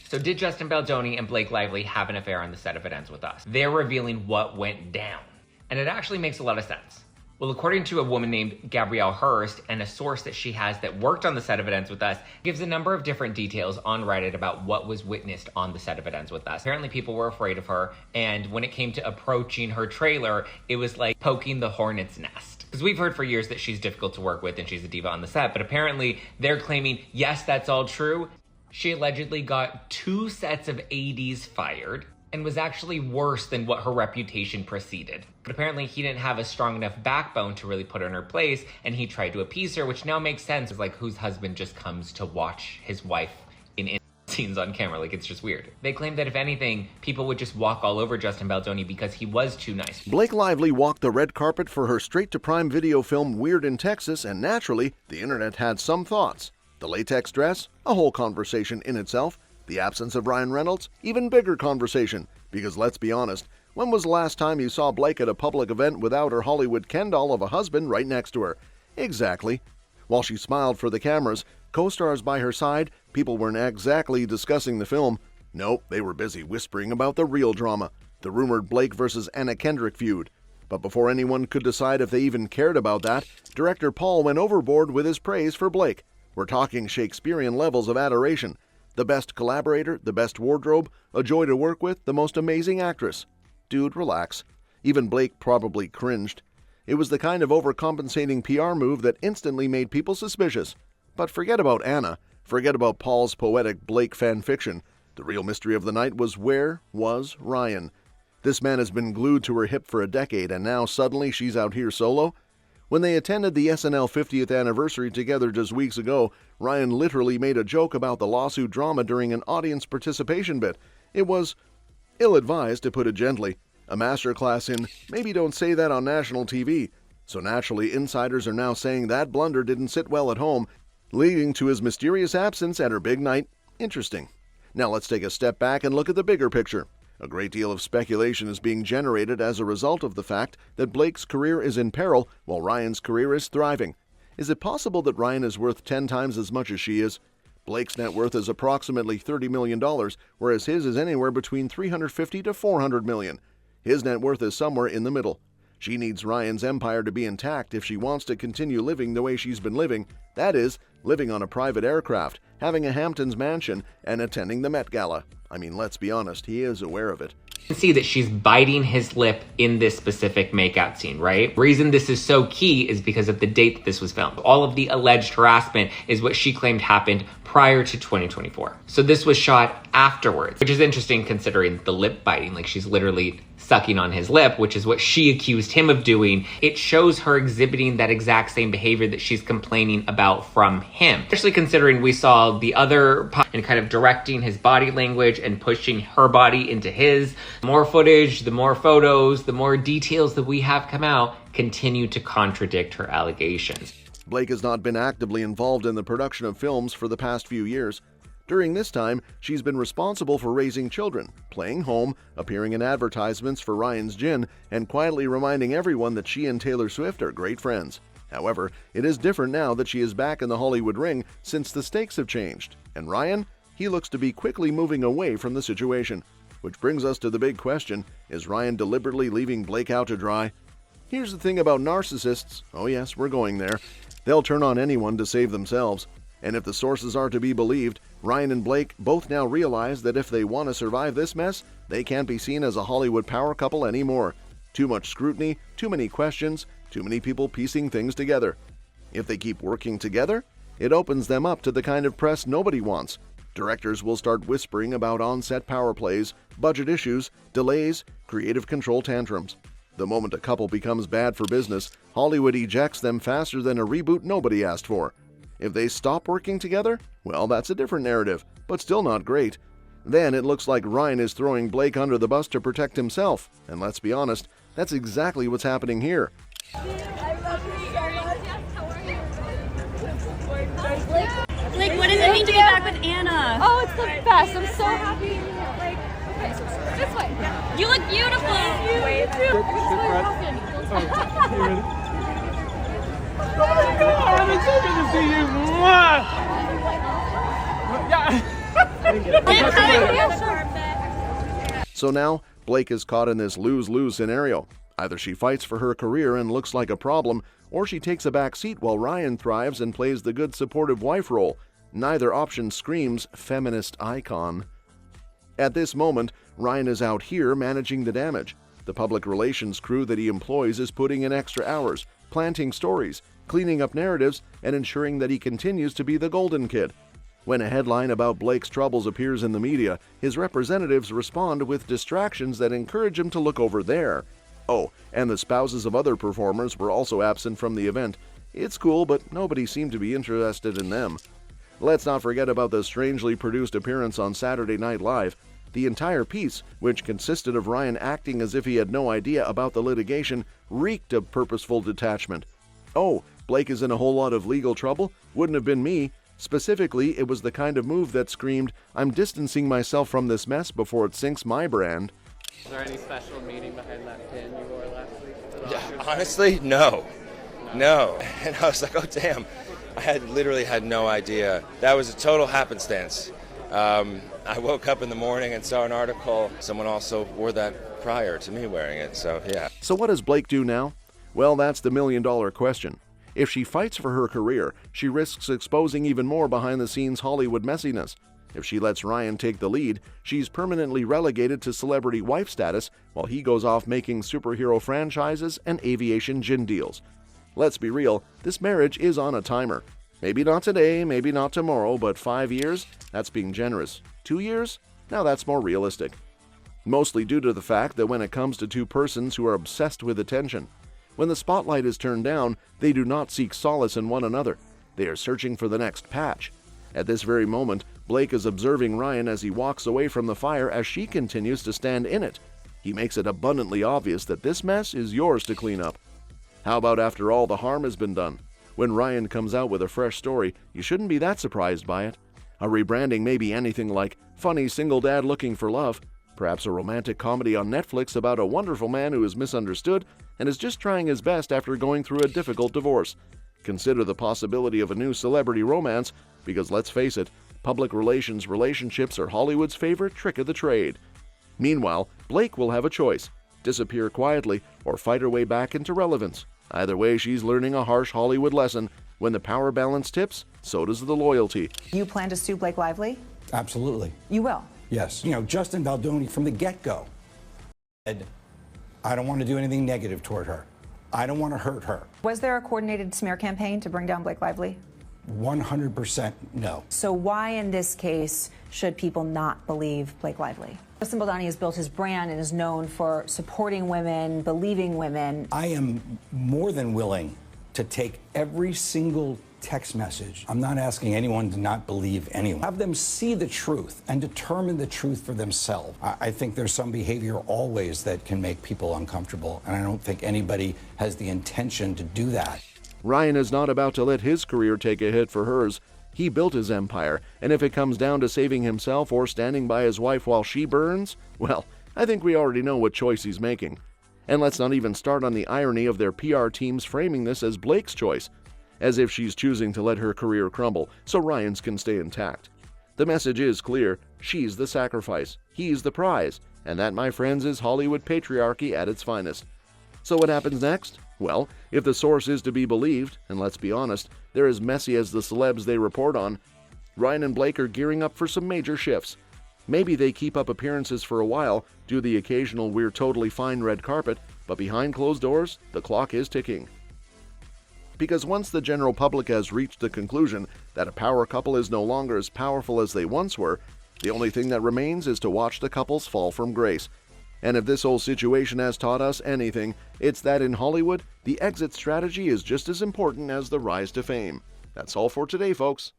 So did Justin Baldoni and Blake Lively have an affair on the set of It Ends With Us? They're revealing what went down. And it actually makes a lot of sense. Well, according to a woman named Gabrielle Hurst and a source that she has that worked on the set of It Ends With Us, gives a number of different details on Reddit about what was witnessed on the set of It Ends With Us. Apparently people were afraid of her, and when it came to approaching her trailer, it was like poking the hornet's nest. Because we've heard for years that she's difficult to work with and she's a diva on the set, but apparently they're claiming, yes, that's all true. She allegedly got 2 sets of ADs fired and was actually worse than what her reputation preceded. But apparently he didn't have a strong enough backbone to really put her in her place, and he tried to appease her, which now makes sense. It's like, whose husband just comes to watch his wife in scenes on camera? Like, it's just weird. They claim that if anything, people would just walk all over Justin Baldoni because he was too nice. Blake Lively walked the red carpet for her straight-to-prime video film Weird in Texas, and naturally, the internet had some thoughts. The latex dress? A whole conversation in itself. The absence of Ryan Reynolds? Even bigger conversation. Because let's be honest, when was the last time you saw Blake at a public event without her Hollywood Ken doll of a husband right next to her? Exactly. While she smiled for the cameras, co-stars by her side, people weren't exactly discussing the film. Nope, they were busy whispering about the real drama, the rumored Blake versus Anna Kendrick feud. But before anyone could decide if they even cared about that, director Paul went overboard with his praise for Blake. We're talking Shakespearean levels of adoration. The best collaborator, the best wardrobe, a joy to work with, the most amazing actress. Dude, relax. Even Blake probably cringed. It was the kind of overcompensating PR move that instantly made people suspicious. But forget about Anna. Forget about Paul's poetic Blake fanfiction. The real mystery of the night was, where was Ryan? This man has been glued to her hip for a decade, and now suddenly she's out here solo? When they attended the SNL 50th anniversary together just weeks ago, Ryan literally made a joke about the lawsuit drama during an audience participation bit. It was ill-advised, to put it gently. A masterclass in, maybe don't say that on national TV. So naturally, insiders are now saying that blunder didn't sit well at home, leading to his mysterious absence at her big night. Interesting. Now let's take a step back and look at the bigger picture. A great deal of speculation is being generated as a result of the fact that Blake's career is in peril while Ryan's career is thriving. Is it possible that Ryan is worth 10 times as much as she is? Blake's net worth is approximately $30 million, whereas his is anywhere between $350 to $400 million. His net worth is somewhere in the middle. She needs Ryan's empire to be intact if she wants to continue living the way she's been living. That is, living on a private aircraft, having a Hamptons mansion, and attending the Met Gala. I mean, let's be honest, he is aware of it. You can see that she's biting his lip in this specific makeout scene, right? The reason this is so key is because of the date that this was filmed. All of the alleged harassment is what she claimed happened prior to 2024. So this was shot afterwards, which is interesting considering the lip biting. Like, she's literally sucking on his lip, which is what she accused him of doing. It shows her exhibiting that exact same behavior that she's complaining about from him. Especially considering we saw the other and kind of directing his body language and pushing her body into his. The more footage, the more photos, the more details that we have come out continue to contradict her allegations. Blake has not been actively involved in the production of films for the past few years. During this time, she's been responsible for raising children, playing home, appearing in advertisements for Ryan's Gin, and quietly reminding everyone that she and Taylor Swift are great friends. However, it is different now that she is back in the Hollywood ring since the stakes have changed. And Ryan? He looks to be quickly moving away from the situation. Which brings us to the big question, is Ryan deliberately leaving Blake out to dry? Here's the thing about narcissists. Oh yes, we're going there. They'll turn on anyone to save themselves. And if the sources are to be believed, Ryan and Blake both now realize that if they want to survive this mess, they can't be seen as a Hollywood power couple anymore. Too much scrutiny, too many questions, too many people piecing things together. If they keep working together, it opens them up to the kind of press nobody wants. Directors will start whispering about on-set power plays, budget issues, delays, creative control tantrums. The moment a couple becomes bad for business, Hollywood ejects them faster than a reboot nobody asked for. If they stop working together, well, that's a different narrative, but still not great. Then it looks like Ryan is throwing Blake under the bus to protect himself. And let's be honest, that's exactly what's happening here. Blake, what does it mean to be back with Anna? Oh, it's the best. I'm so happy. Like, okay, so this way. You look beautiful. You too. Oh my God, it's so good to see you. Mwah! Yeah. So now, Blake is caught in this lose-lose scenario. Either she fights for her career and looks like a problem, or she takes a back seat while Ryan thrives and plays the good supportive wife role. Neither option screams feminist icon. At this moment, Ryan is out here managing the damage. The public relations crew that he employs is putting in extra hours, planting stories, cleaning up narratives, and ensuring that he continues to be the golden kid. When a headline about Blake's troubles appears in the media, his representatives respond with distractions that encourage him to look over there. Oh, and the spouses of other performers were also absent from the event. It's cool, but nobody seemed to be interested in them. Let's not forget about the strangely produced appearance on Saturday Night Live. The entire piece, which consisted of Ryan acting as if he had no idea about the litigation, reeked of purposeful detachment. Oh, Blake is in a whole lot of legal trouble? Wouldn't have been me. Specifically, it was the kind of move that screamed, "I'm distancing myself from this mess before it sinks my brand." Is there any special meaning behind that pin you wore last week? Yeah, honestly, no. And I was like, oh damn, I literally had no idea. That was a total happenstance. I woke up in the morning and saw an article. Someone also wore that prior to me wearing it, so yeah. So what does Blake do now? Well, that's the million-dollar question. If she fights for her career, she risks exposing even more behind-the-scenes Hollywood messiness. If she lets Ryan take the lead, she's permanently relegated to celebrity wife status while he goes off making superhero franchises and aviation gin deals. Let's be real, this marriage is on a timer. Maybe not today, maybe not tomorrow, but 5 years? That's being generous. 2 years? Now that's more realistic. Mostly due to the fact that when it comes to two persons who are obsessed with attention, when the spotlight is turned down, they do not seek solace in one another. They are searching for the next patch. At this very moment, Blake is observing Ryan as he walks away from the fire as she continues to stand in it. He makes it abundantly obvious that this mess is yours to clean up. How about after all the harm has been done? When Ryan comes out with a fresh story, you shouldn't be that surprised by it. A rebranding may be anything like funny single dad looking for love, perhaps a romantic comedy on Netflix about a wonderful man who is misunderstood and is just trying his best after going through a difficult divorce. Consider the possibility of a new celebrity romance, because let's face it, public relations relationships are Hollywood's favorite trick of the trade. Meanwhile, Blake will have a choice: disappear quietly or fight her way back into relevance. Either way, she's learning a harsh Hollywood lesson. When the power balance tips, so does the loyalty. You plan to sue Blake Lively? Absolutely. You will? Yes. You know, Justin Baldoni from the get-go said, I don't want to do anything negative toward her. I don't want to hurt her. Was there a coordinated smear campaign to bring down Blake Lively? 100% no. So why in this case should people not believe Blake Lively? Justin Baldoni has built his brand and is known for supporting women, believing women. I am more than willing to take every single text message. I'm not asking anyone to not believe anyone. Have them see the truth and determine the truth for themselves. I think there's some behavior always that can make people uncomfortable, and I don't think anybody has the intention to do that. Ryan is not about to let his career take a hit for hers. He built his empire, and if it comes down to saving himself or standing by his wife while she burns, well, I think we already know what choice he's making. And let's not even start on the irony of their PR teams framing this as Blake's choice, as if she's choosing to let her career crumble so Ryan's can stay intact. The message is clear: she's the sacrifice, he's the prize, and that, my friends, is Hollywood patriarchy at its finest. So what happens next? Well, if the source is to be believed, and let's be honest, they're as messy as the celebs they report on, Ryan and Blake are gearing up for some major shifts. Maybe they keep up appearances for a while, do the occasional "we're totally fine" red carpet, but behind closed doors, the clock is ticking. Because once the general public has reached the conclusion that a power couple is no longer as powerful as they once were, the only thing that remains is to watch the couples fall from grace. And if this whole situation has taught us anything, it's that in Hollywood, the exit strategy is just as important as the rise to fame. That's all for today, folks.